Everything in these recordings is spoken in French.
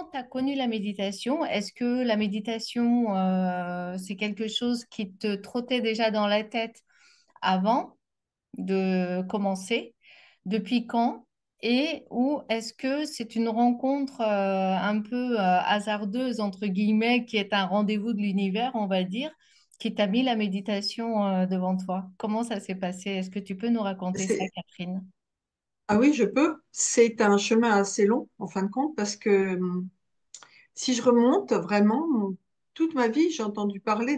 comment tu as connu la méditation? Est-ce que la méditation, c'est quelque chose qui te trottait déjà dans la tête avant de commencer? Depuis quand? Et ou est-ce que c'est une rencontre un peu hasardeuse, entre guillemets, qui est un rendez-vous de l'univers, on va dire, qui t'a mis la méditation devant toi? Comment ça s'est passé? Est-ce que tu peux nous raconter ça, C'est- Catherine? Ah oui, je peux. C'est un chemin assez long, en fin de compte, parce que si je remonte vraiment, toute ma vie, j'ai entendu parler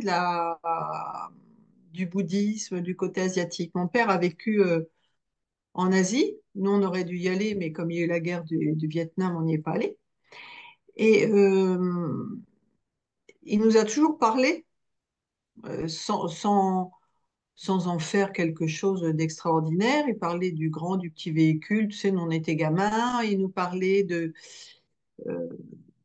du bouddhisme, du côté asiatique. Mon père a vécu en Asie. Nous, on aurait dû y aller, mais comme il y a eu la guerre du Vietnam, on n'y est pas allé. Et il nous a toujours parlé, sans en faire quelque chose d'extraordinaire. Il parlait du grand, du petit véhicule. Tu sais, nous, on était gamins. Il nous parlait euh,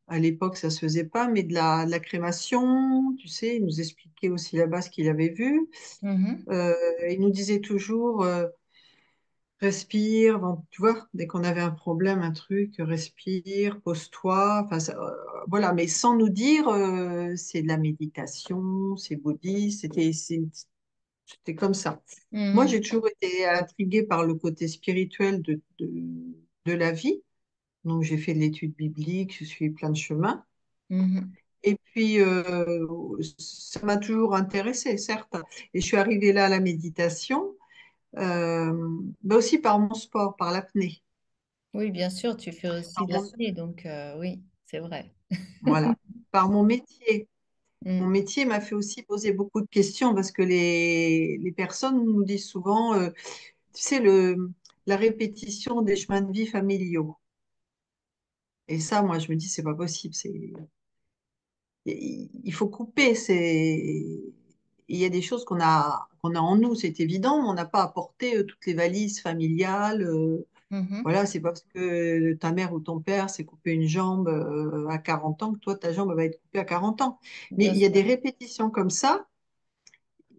à l'époque, ça se faisait pas, mais de la crémation. Tu sais, il nous expliquait aussi là-bas ce qu'il avait vu. Mhm. Euh, il nous disait toujours, respire. Bon, tu vois, dès qu'on avait un problème, un truc, respire, pose-toi. Enfin, voilà, mais sans nous dire, c'est de la méditation, c'est bouddhiste. C'était comme ça. Moi, Mhm. j'ai toujours été intriguée par le côté spirituel de la vie. Donc, j'ai fait de l'étude biblique, je suis plein de chemins. Mhm. Et puis, ça m'a toujours intéressée, certes. Et je suis arrivée là à la méditation, mais aussi par mon sport, par l'apnée. Oui, bien sûr, tu fais aussi Par de mon- l'apnée, donc oui, c'est vrai. Voilà, par mon métier. Mon Mm. métier m'a fait aussi poser beaucoup de questions parce que les personnes nous disent souvent, tu sais, la répétition des chemins de vie familiaux. Et ça, moi, je me dis, c'est pas possible. Il faut couper. Il y a des choses qu'on a en nous, c'est évident, mais on n'a pas apporté toutes les valises familiales. Mhm. Voilà, c'est pas parce que ta mère ou ton père s'est coupé une jambe à 40 ans que toi, ta jambe va être coupée à 40 ans. Mais Bien il y a des sûr. répétitions comme ça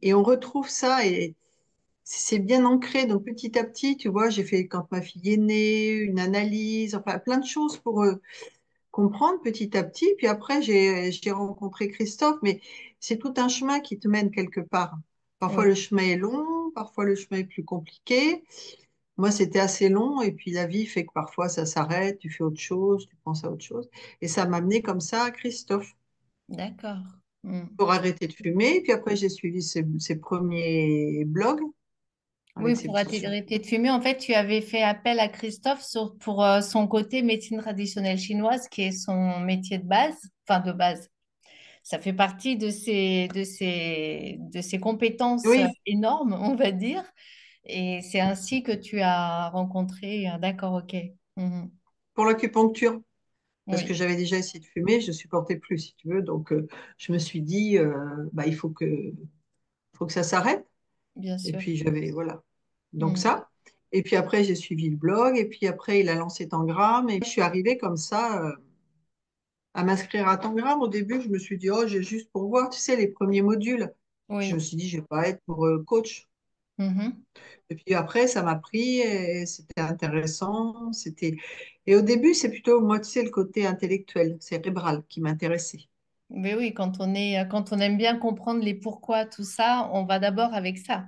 et on retrouve ça et c'est bien ancré. Donc petit à petit, tu vois, j'ai fait quand ma fille est née, une analyse, enfin plein de choses pour comprendre petit à petit. Puis après, j'ai rencontré Christophe, mais c'est tout un chemin qui te mène quelque part. Parfois, le Oui, chemin est long, parfois, le chemin est plus compliqué. Moi, c'était assez long, et puis la vie fait que parfois, ça s'arrête, tu fais autre chose, tu penses à autre chose. Et ça m'a amené comme ça à Christophe d'accord. Mm. pour arrêter de fumer. Puis après, j'ai suivi ses premiers blogs Oui, avec ses pour petits sujets. arrêter de fumer, en fait, tu avais fait appel à Christophe pour son côté médecine traditionnelle chinoise, qui est son métier de base, enfin de base. Ça fait partie de ses compétences Oui, énormes, on va dire. Et c'est ainsi que tu as rencontré, d'accord, ok. Mhm. pour l'acupuncture. Parce que Oui, j'avais déjà essayé de fumer, je ne supportais plus, si tu veux. Donc, je me suis dit, bah, faut que ça s'arrête. bien Et sûr. puis, j'avais, voilà. Donc, Mhm. ça. Et puis après, j'ai suivi le blog. Et puis après, il a lancé Tangram. Et je suis arrivée comme ça, à m'inscrire à Tangram. Au début, je me suis dit, oh, j'ai juste pour voir, tu sais, les premiers modules. Je me Oui. suis dit, je ne vais pas être pour coach. Mhm. Et puis après, ça m'a pris et c'était intéressant. Et au début, c'est plutôt, moi, tu sais, le côté intellectuel, cérébral qui m'intéressait. Mais oui, quand on aime bien comprendre les pourquoi, tout ça, on va d'abord avec ça.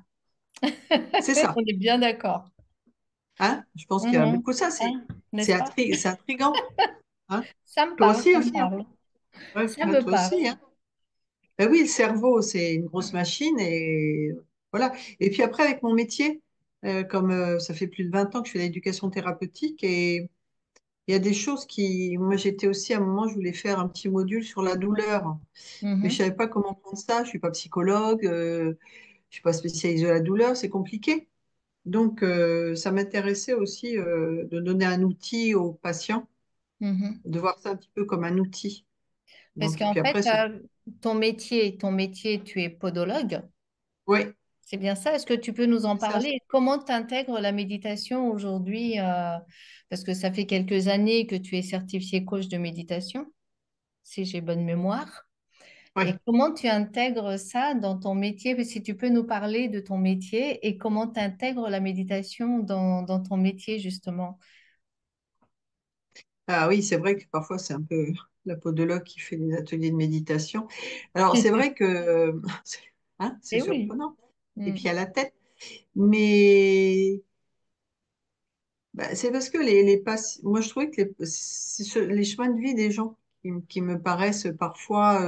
C'est ça. On est bien d'accord. Hein? Je pense qu'il y a Mhm. beaucoup de ça. Hein, n'est-ce pas? C'est intriguant. Hein? Ça me Toi parle, aussi, ça me aussi, hein? parle. Ouais, Ça ouais, me toi aussi, parle. hein? Ben oui, le cerveau, c'est une grosse machine et voilà. Et puis après, avec mon métier, comme ça fait plus de 20 ans que je fais de l'éducation thérapeutique et il y a des choses moi j'étais aussi à un moment, je voulais faire un petit module sur la douleur, mais je Mhm. savais pas comment prendre ça. Je suis pas psychologue, je suis pas spécialisée de la douleur, c'est compliqué. Donc, ça m'intéressait aussi de donner un outil aux patients, Mhm. de voir ça un petit peu comme un outil. Parce Donc, qu'en puis fait, après, ton métier, tu es podologue. oui, C'est bien ça. Est-ce que tu peux nous en c'est ça. parler? Comment tu intègres la méditation aujourd'hui? Parce que ça fait quelques années que tu es certifié coach de méditation, si j'ai bonne mémoire. Et Oui. comment tu intègres ça dans ton métier? Si tu peux nous parler de ton métier et comment tu intègres la méditation dans ton métier, justement. Ah oui, c'est vrai que parfois c'est un peu la podologue qui fait des ateliers de méditation. Alors c'est vrai que c'est Et oui. surprenant. Et Mm. puis à la tête. Mais bah, c'est parce que moi je trouvais que les chemins de vie des gens qui me paraissent parfois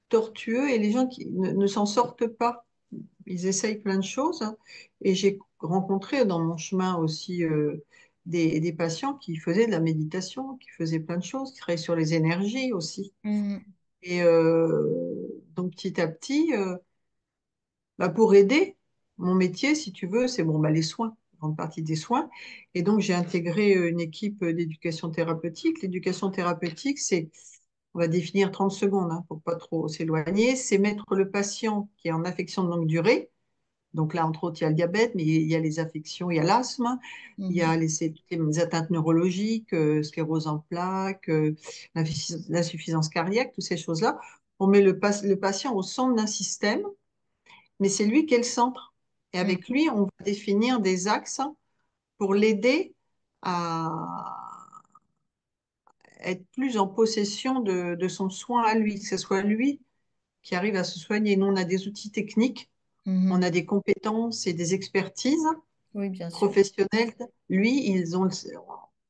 tortueux et les gens qui ne s'en sortent pas. Ils essayent plein de choses, hein. Et j'ai rencontré dans mon chemin aussi des patients qui faisaient de la méditation, qui faisaient plein de choses, qui travaillaient sur les énergies aussi. Mm. Et donc petit à petit, bah, pour aider, mon métier, si tu veux, c'est bon, bah, les soins, une grande partie des soins. Et donc j'ai intégré une équipe d'éducation thérapeutique. L'éducation thérapeutique, c'est, on va définir 30 secondes hein, pour pas trop s'éloigner, c'est mettre le patient qui est en affection de longue durée. Donc là, entre autres, il y a le diabète, mais il y a les affections, il y a l'asthme, il y a Mhm. les atteintes neurologiques, sclérose en plaques, l'insuffisance cardiaque, toutes ces choses-là. On met le patient au centre d'un système, mais c'est lui qui est le centre. Et avec Mhm. lui, on va définir des axes pour l'aider à être plus en possession de son soin à lui, que ce soit lui qui arrive à se soigner. Nous, on a des outils techniques, on a Mhm. des compétences et des expertises Oui, bien sûr. professionnels, lui,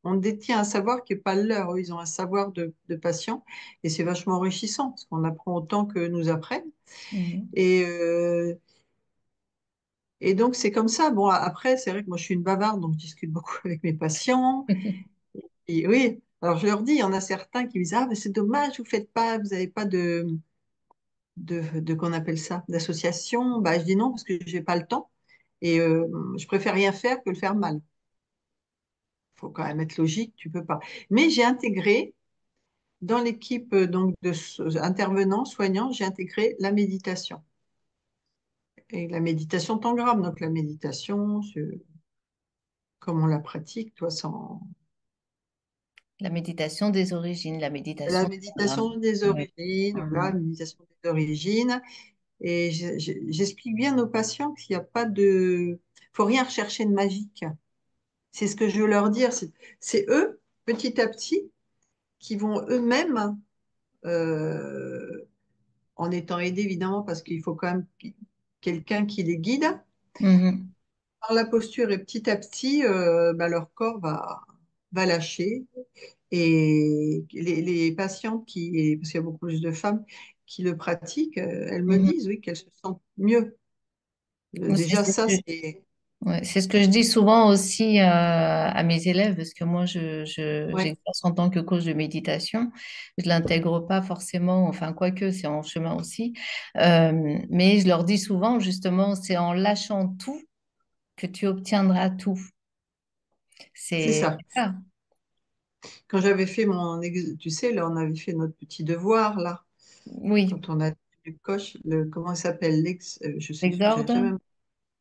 on détient un savoir qui n'est pas le leur. Eux, ils ont un savoir de patient et c'est vachement enrichissant parce qu'on apprend autant que nous apprennent. Mhm. Et, euh, et donc, c'est comme ça. Bon, après, c'est vrai que moi, je suis une bavarde, donc je discute beaucoup avec mes patients. Et oui, alors je leur dis, il y en a certains qui me disent, ah, mais c'est dommage, vous faites pas, vous n'avez pas qu'on appelle ça, d'association. Bah, je dis non parce que j'ai pas le temps et je préfère rien faire que le faire mal. Faut quand même être logique, tu peux pas. Mais j'ai intégré dans l'équipe donc intervenants, soignants, j'ai intégré la méditation. Et la méditation tangram, donc la méditation, comme on la pratique, toi, sans La méditation des origines, la la méditation. méditation des Oui. origines, voilà, Mhm. méditation des origines. Et j'explique bien aux patients qu'il n'y a pas de, faut rien rechercher de magique. C'est ce que je veux leur dire. C'est eux, petit à petit, qui vont eux-mêmes euh, en étant aidés évidemment parce qu'il faut quand même quelqu'un qui les guide Mhm. par la posture et petit à petit bah, leur corps va lâcher et les patientes parce qu'il y a beaucoup plus de femmes qui le pratiquent, elles me Mhm. disent oui qu'elles se sentent mieux. C'est Déjà c'est ce ça que c'est ouais, c'est ce que je dis souvent aussi à mes élèves, parce que moi, ouais, j'exerce en tant que coach de méditation. Je l'intègre pas forcément, enfin, quoique, c'est en chemin aussi. Mais je leur dis souvent, justement, c'est en lâchant tout que tu obtiendras tout. c'est C'est ça. ça. Quand j'avais fait tu sais là on avait fait notre petit devoir là Oui, quand on a du coche le comment il s'appelle je sais j'ai l'exorde, jamais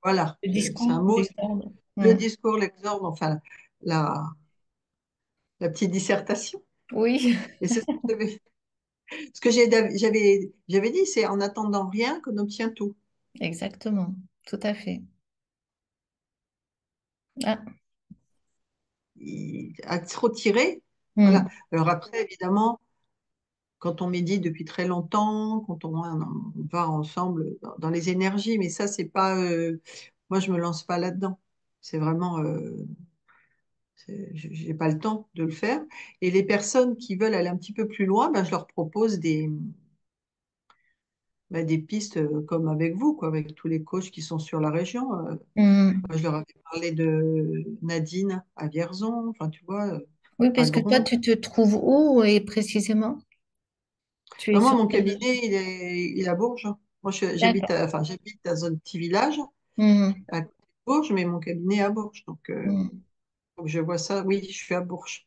voilà le c'est un discours, mot l'exorde. le Hmm. discours, l'exorde, enfin, la, la petite dissertation. Oui, Et c'est ce que j'avais dit, c'est en attendant rien qu'on obtient tout. exactement, tout à fait. Ah. À trop tirer, voilà. Hmm. Alors après, évidemment, quand on médite depuis très longtemps, quand on va ensemble dans les énergies, mais ça, c'est pas, moi, je me lance pas là-dedans. C'est vraiment, j'ai pas le temps de le faire. Et les personnes qui veulent aller un petit peu plus loin, ben, je leur propose des pistes comme avec vous, quoi, avec tous les coachs qui sont sur la région. Hmm. Moi, je leur avais parlé de Nadine à Vierzon, enfin, tu vois, Oui, à parce que toi, Gronde. tu te trouves où et précisément? Tu es Ben, moi, sur mon quelle cabinet, région? il est à Bourges. Moi, D'accord. enfin, j'habite dans un petit village Mhm. à côté de Bourges, mais mon cabinet est à Bourges. Donc, Mhm. faut que je vois ça. Oui, je suis à Bourges.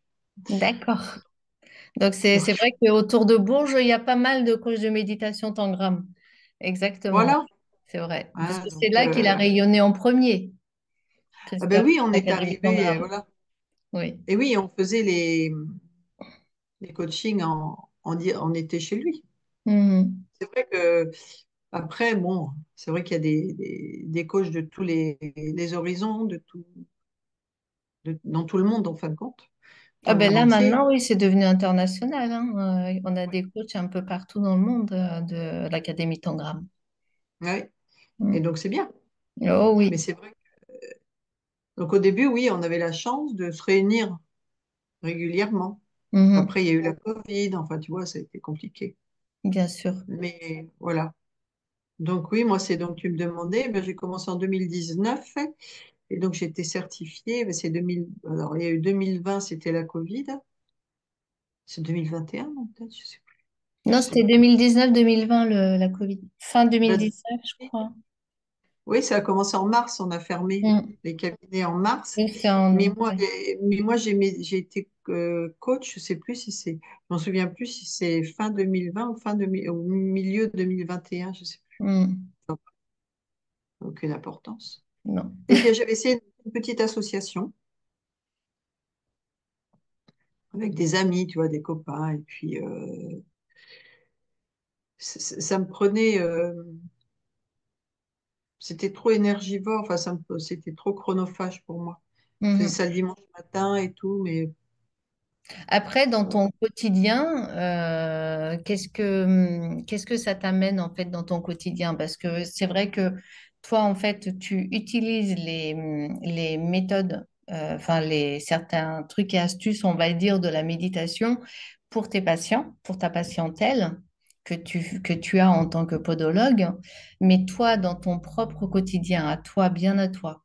D'accord. Donc, c'est Donc, vrai qu'autour de Bourges, il y a pas mal de coachs de méditation Tangram. Exactement. voilà. C'est vrai. Parce Hein, que c'est donc, là qu'il a rayonné en premier, ah ben Christophe, oui, on est l'Académie arrivé, Tangram. voilà. Oui. Et oui, on faisait les coachings on était chez lui. Mhm. C'est vrai que après, bon, c'est vrai qu'il y a des coachs de tous les horizons, de tout. dans tout le monde en fin de compte, Ah dans le ben monde là, entier. maintenant, oui, c'est devenu international, hein. On a des coachs un peu partout dans le monde de l'Académie Tangram. Ouais. Et Mm. donc c'est bien. Oh Mais oui. c'est vrai. Donc au début, oui, on avait la chance de se réunir régulièrement. Mhm. Après, il y a eu la Covid, enfin, tu vois, ça a été compliqué. Bien sûr. Mais voilà. Donc oui, moi, c'est donc tu me demandais, ben, j'ai commencé en 2019 et donc j'ai été certifiée. Ben, c'est 2000, alors il y a eu 2020, c'était la Covid. C'est 2021, non, peut-être, je sais plus. Je Non, sais c'était même plus. 2019-2020, la Covid. Fin Ben, 2019, je crois. oui, ça a commencé en mars, on a fermé Mm. les cabinets en mars. Oui, c'est en... ouais. Mais moi j'ai été coach, je sais plus si c'est, je m'en souviens plus si c'est fin 2020 ou au milieu 2021, je sais plus. Mm. Ça n'a aucune importance. Non. Et puis j'avais essayé une petite association avec des amis, tu vois, des copains, et puis ça me prenait, c'était trop énergivore, enfin c'était trop chronophage pour moi. Je faisais Mhm. ça le dimanche matin et tout, mais Après, dans bon, ton quotidien, qu'est-ce que ça t'amène en fait dans ton quotidien? Parce que c'est vrai que toi, en fait, tu utilises les méthodes, enfin certains trucs et astuces, on va dire, de la méditation pour tes patients, pour ta patientèle que tu as en tant que podologue. Mais toi, dans ton propre quotidien, à toi, bien à toi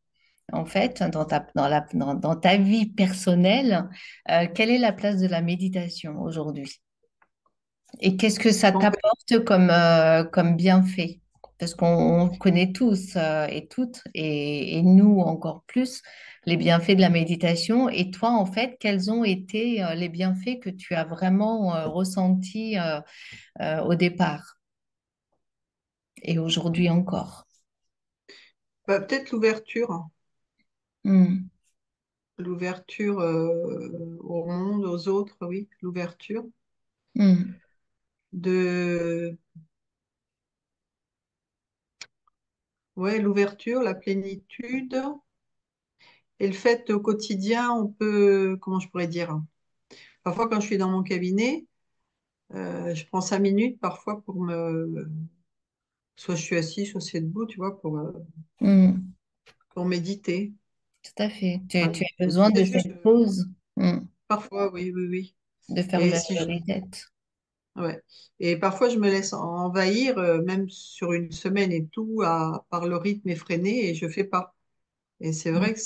en fait, dans ta vie personnelle, quelle est la place de la méditation aujourd'hui? Et qu'est-ce que ça bon, t'apporte comme bienfait? Parce qu'on connaît tous et toutes, et nous encore plus, les bienfaits de la méditation. Et toi, en fait, quels ont été les bienfaits que tu as vraiment ressentis au départ et aujourd'hui encore? bah, peut-être l'ouverture, hein. Hmm, L'ouverture au monde, aux autres, oui, l'ouverture hmm, de, ouais, l'ouverture, la plénitude et le fait au quotidien, on peut, comment je pourrais dire, parfois quand je suis dans mon cabinet, je prends 5 minutes parfois soit je suis assis, soit c'est debout, tu vois, hmm. pour méditer. Tout à fait. Enfin, Tu as besoin c'est de juste, cette pause, parfois, oui, oui, oui. de faire Et le si je, reset. ouais. Et parfois, je me laisse envahir, même sur une semaine et tout, par le rythme effréné et je fais pas. Et c'est Mm. vrai que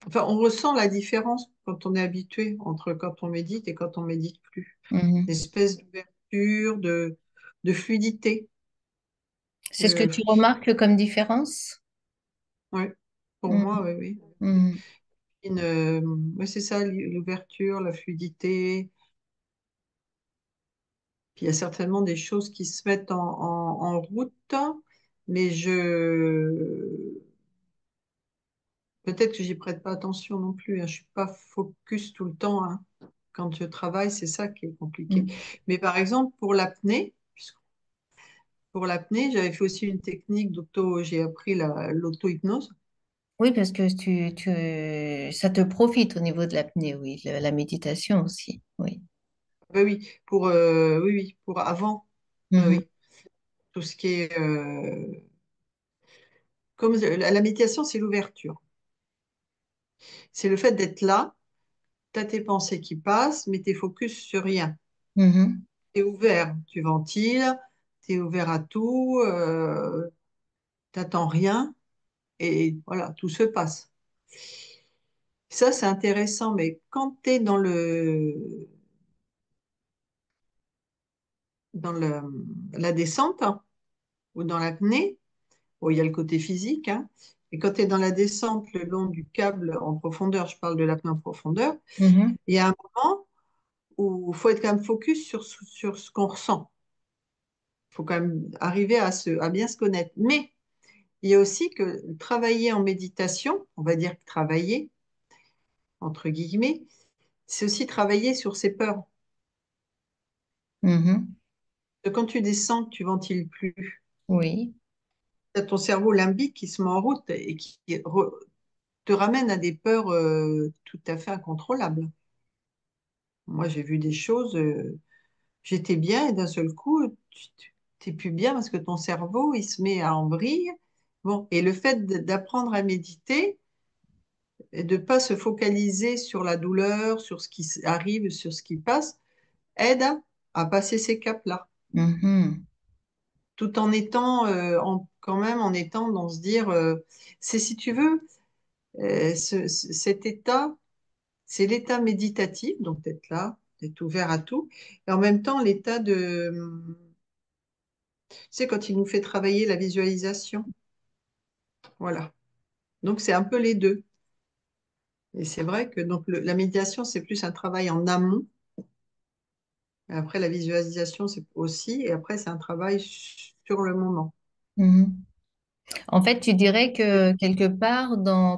enfin, on ressent la différence quand on est habitué entre quand on médite et quand on médite plus. Une Mhm. espèce d'ouverture, de fluidité. C'est ce que Euh, tu remarques comme différence? ouais. Pour Mm. moi, oui, oui. Mm. Ouais, c'est ça, l'ouverture, la fluidité. Puis il y a certainement des choses qui se mettent en route, mais peut-être que j'y prête pas attention non plus, hein. Je suis pas focus tout le temps, hein. Quand je travaille, c'est ça qui est compliqué. Mm. Mais par exemple, pour l'apnée, j'avais fait aussi une technique j'ai appris l'auto-hypnose. Oui, parce que ça te profite au niveau de l'apnée, oui, la méditation aussi, oui. Ben oui, oui, oui, pour avant. Oui, Mhm. oui. Tout ce qui est, comme la méditation, c'est l'ouverture. C'est le fait d'être là, tu as tes pensées qui passent, mais tu es focus sur rien. Mhm. Tu es ouvert, tu ventiles, tu es ouvert à tout, t'attends rien, et voilà, tout se passe. Ça, c'est intéressant, mais quand tu es dans la descente, hein, ou dans l'apnée, bon, il y a le côté physique, hein, et quand tu es dans la descente le long du câble en profondeur, je parle de l'apnée en profondeur, Mhm. il y a un moment où il faut être quand même focus sur ce qu'on ressent. Il faut quand même arriver à bien se connaître. Mais il y a aussi que travailler en méditation, on va dire que travailler, entre guillemets, c'est aussi travailler sur ses peurs. Mhm. Parce que quand tu descends, que tu ventiles plus, Oui. tu as ton cerveau limbique qui se met en route et te ramène à des peurs tout à fait incontrôlables. Moi, j'ai vu des choses, j'étais bien et d'un seul coup, tu t'es plus bien parce que ton cerveau, il se met à en vrille. Bon, et le fait d'apprendre à méditer et de pas se focaliser sur la douleur, sur ce qui arrive, sur ce qui passe, aide à passer ces caps-là, Mhm. tout en étant quand même en étant dans se dire, c'est si tu veux, cet état, c'est l'état méditatif, donc d'être là, d'être ouvert à tout, et en même temps l'état de, c'est quand il nous fait travailler la visualisation, voilà. Donc c'est un peu les deux. Et c'est vrai que donc la méditation, c'est plus un travail en amont. Et après, la visualisation, c'est aussi. Et après, c'est un travail sur le moment. Mhm. En fait, tu dirais que quelque part,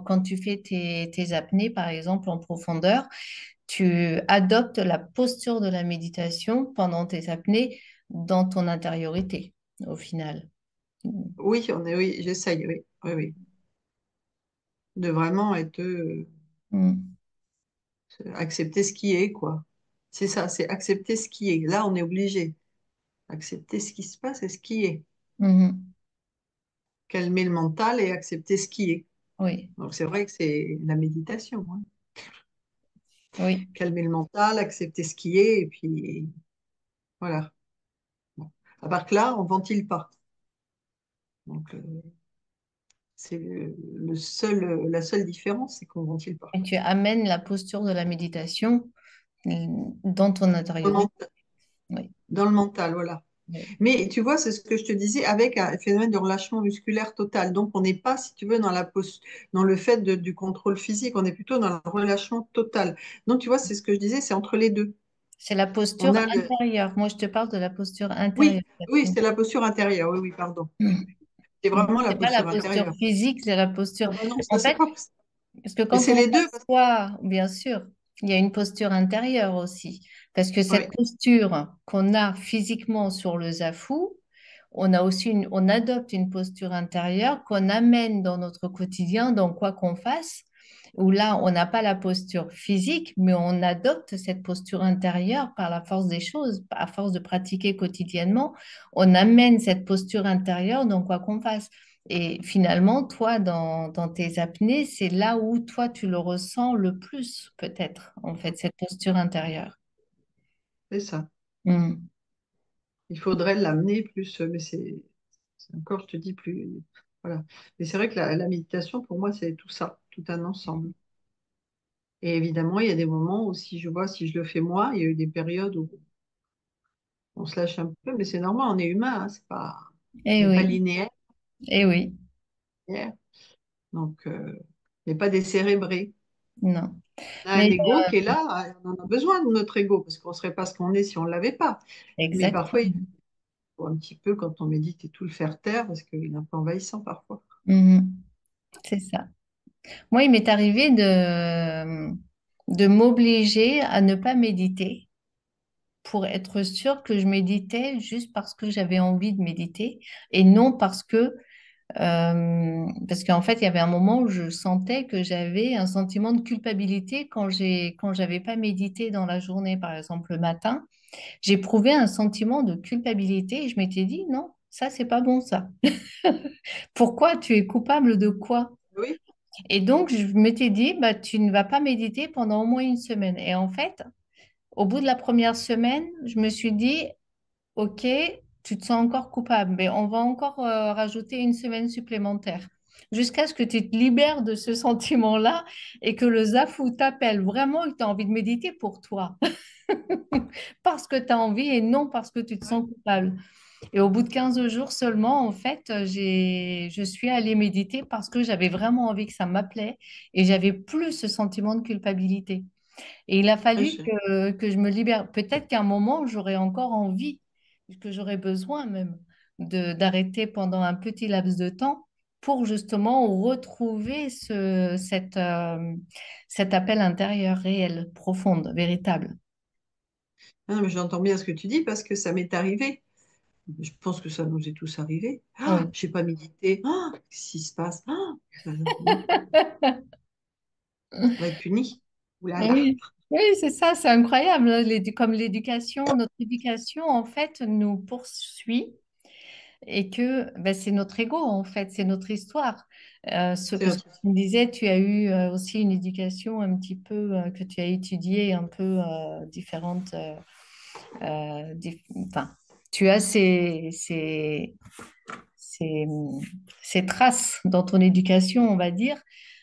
quand tu fais tes apnées, par exemple, en profondeur, tu adoptes la posture de la méditation pendant tes apnées dans ton intériorité, au final. Oui, oui, j'essaye, oui, oui, oui. De vraiment être, Mm. accepter ce qui est, quoi. C'est ça, c'est accepter ce qui est. Là, on est obligé. Accepter ce qui se passe et ce qui est. Mhm. Calmer le mental et accepter ce qui est. Oui, Donc, c'est vrai que c'est la méditation, hein. oui. Calmer le mental, accepter ce qui est, et puis voilà. Bon. À part que là, on ventile pas. Donc, c'est la seule différence, c'est qu'on ventile pas. Et tu amènes la posture de la méditation dans ton Dans le intériorité. mental, Oui, dans le mental, voilà. oui. Mais tu vois, c'est ce que je te disais, avec un phénomène de relâchement musculaire total. Donc, on n'est pas, si tu veux, dans le fait du contrôle physique, on est plutôt dans le relâchement total. Donc, tu vois, c'est ce que je disais, c'est entre les deux. C'est la On posture a le... intérieure. Moi, je te parle de la posture intérieure, Oui, oui, Catherine. c'est la posture intérieure. Oui, oui, pardon. C'est vraiment la C'est pas la posture posture intérieure. physique, c'est la posture. Ah ben non, ça, En c'est fait, pas... parce que Mais quand c'est on les deux. s'assoit, bien sûr, il y a une posture intérieure aussi. Parce que cette Oui, posture qu'on a physiquement sur le zafou, on a aussi on adopte une posture intérieure qu'on amène dans notre quotidien, dans quoi qu'on fasse, où là, on n'a pas la posture physique, mais on adopte cette posture intérieure par la force des choses, à force de pratiquer quotidiennement, on amène cette posture intérieure dans quoi qu'on fasse. Et finalement, toi, dans tes apnées, c'est là où toi, tu le ressens le plus, peut-être, en fait, cette posture intérieure. c'est ça. Mm. Il faudrait l'amener plus, mais c'est encore, je te dis, plus... Voilà. Mais c'est vrai que la méditation, pour moi, c'est tout ça, tout un ensemble. Et évidemment, il y a des moments où si je vois, si je le fais moi, il y a eu des périodes où on se lâche un peu, mais c'est normal, on est humain, hein, on Eh n'est pas oui, linéaire. eh oui, Donc, on n'est pas décérébré. non. On a un Mais ego qui est là, on en a besoin de notre ego, parce qu'on ne serait pas ce qu'on est si on ne l'avait pas. Mais parfois, il exactement. faut un petit peu, quand on médite, et tout le faire taire, parce qu'il est un peu envahissant parfois. Mhm. C'est ça. Moi, il m'est arrivé de m'obliger à ne pas méditer pour être sûre que je méditais juste parce que j'avais envie de méditer et non parce qu'en fait, il y avait un moment où je sentais que j'avais un sentiment de culpabilité quand j'avais pas médité dans la journée, par exemple le matin. J'éprouvais un sentiment de culpabilité et je m'étais dit non, ça c'est pas bon ça. Pourquoi tu es coupable de quoi? Oui, Et donc je m'étais dit bah tu ne vas pas méditer pendant au moins une semaine. Et en fait, au bout de la première semaine, je me suis dit ok, tu te sens encore coupable, mais on va encore rajouter une semaine supplémentaire jusqu'à ce que tu te libères de ce sentiment-là et que le zafou t'appelle vraiment et que tu as envie de méditer pour toi, parce que tu as envie et non parce que tu te sens coupable. Et au bout de 15 jours seulement, en fait, je suis allée méditer parce que j'avais vraiment envie que ça m'appelait et j'avais plus ce sentiment de culpabilité. Et il a oui, fallu que je me libère. Peut-être qu'à un moment, j'aurais encore envie, que j'aurais besoin même d'arrêter pendant un petit laps de temps pour justement retrouver cet appel intérieur réel, profond, véritable. non, mais j'entends bien ce que tu dis parce que ça m'est arrivé. Je pense que ça nous est tous arrivé. Ah, Oui. j'ai pas médité. Ah, qu'est-ce qui se passe? Ah, non. On va être puni. Ouh là là. Oui, oui, c'est ça, c'est incroyable, hein. Comme l'éducation, notre éducation, en fait, nous poursuit et que ben, c'est notre ego, en fait, c'est notre histoire. C'est Parce que notre... tu me disais, tu as eu aussi une éducation un petit peu, que tu as étudiée un peu différente. Enfin, tu as ces, ces traces dans ton éducation, on va dire.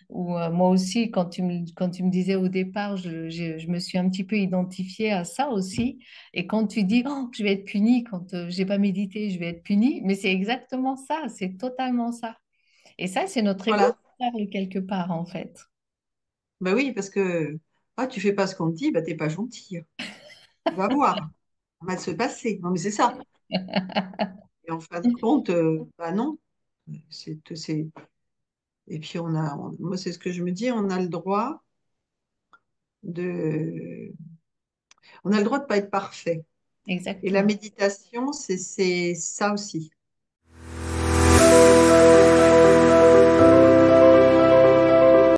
Ou moi aussi, quand tu me disais au départ, je me suis un petit peu identifiée à ça aussi. Et quand tu dis, oh, je vais être punie, quand j'ai pas médité, je vais être punie, mais c'est exactement ça, c'est totalement ça. Et ça, c'est notre ego Voilà. qui parle quelque part, en fait. Ben oui, parce que tu fais pas ce qu'on te dit, bah t'es pas gentil. Tu vas voir. Ça va se passer. Non, mais c'est ça. Et en fin de compte, bah non. C'est... Et puis moi, c'est ce que je me dis, de, on a le droit de pas être parfait. Et la Exactement. méditation, c'est ça aussi.